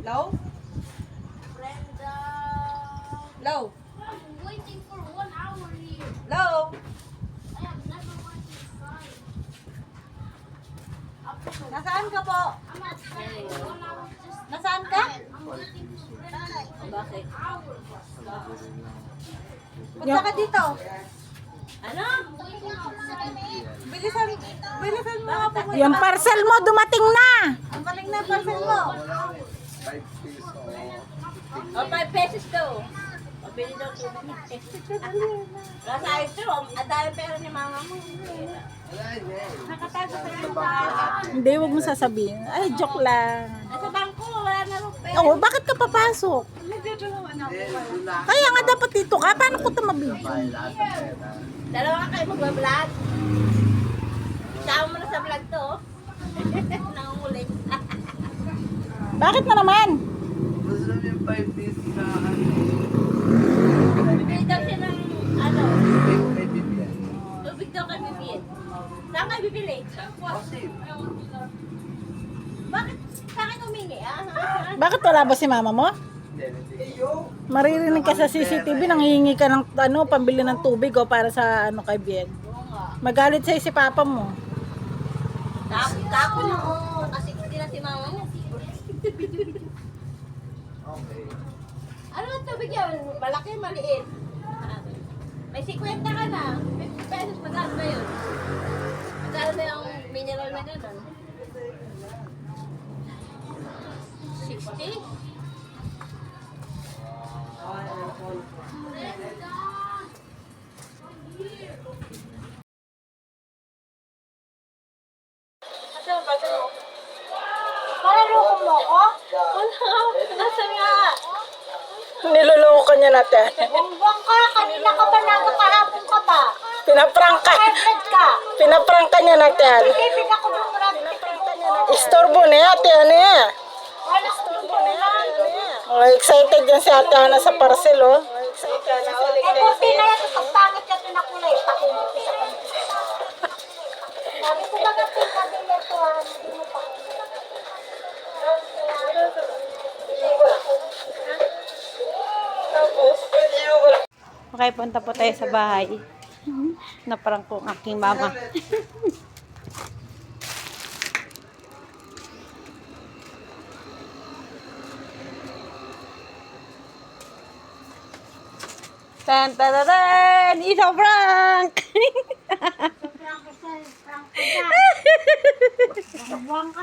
Low? Brenda. Low? I'm waiting for 1 hour here. Low? I have never went inside. Nasaan ka po? I'm outside. 1 hour just. Nasaan ka? I'm waiting for Brenda. Bakit? Hour. Punta ka dito. Ano? I'm waiting outside. Bilisan mo nga pumunta. Yung parcel mo dumating na. Ang galing na yung parcel mo. 5 pesos to. Pabili daw tubig. Nasa ito, ang dami pera ni mama mo. Nakatago sa yung bahay. Hindi, wag mo sasabihin. Ay, joke lang. Nasa bangko, wala na rin pera. Oo, bakit ka papasok? Nagdudulungan ako pala. Kaya nga dapat dito ka. Paano ko ito mabibig? Dalawa ka kayo magbablog. Sama mo na sa vlog to. Nangungulit. Bakit na naman? Gusto namin yung 5 days na Bibili daw siya ng ano, may bibigyan. tubig daw kay bibili. Saan kayo bibili? Kasi, Bakit? Saan kayo humingi? Bakit wala ba si mama mo? Maririnig ka sa CCTV, nanghihingi ka ng ano, pambili ng tubig o para sa ano kay Bien. Magalit sa'yo si papa mo. Tapon ako. Kasi hindi na si mama mo. okay. Ano ang tubig yan? Malaki, maliit. May 50 ka na. 50 pesos, magkano ba yun? Magkano ba yung mineral na gano'n? 60? Paraloko mo ako? Wala. Nasa nga? Niloloko niya natin. Bumbang ka. Kanina ka pa naga kahapon ka pa. Pinaprangka. Hybrid ka. Pinaprangka niya natin. Tipid ako doon marami tipid. Istorbo na yan, ate ano yan. Wala ko doon lang. Oh, excited yan si ate Ana sa parcel, oh. Eh, kunti na yan. Pag pangit ka ito na kulay. Pakibuti sa kanila. Sabi ko ba nga pinadila ito ha? Hindi mo pa. Okay, punta po tayo sa bahay. Naparang ko ang aking mama. Tan tan tan tan! Isaw prank! Buwang ka.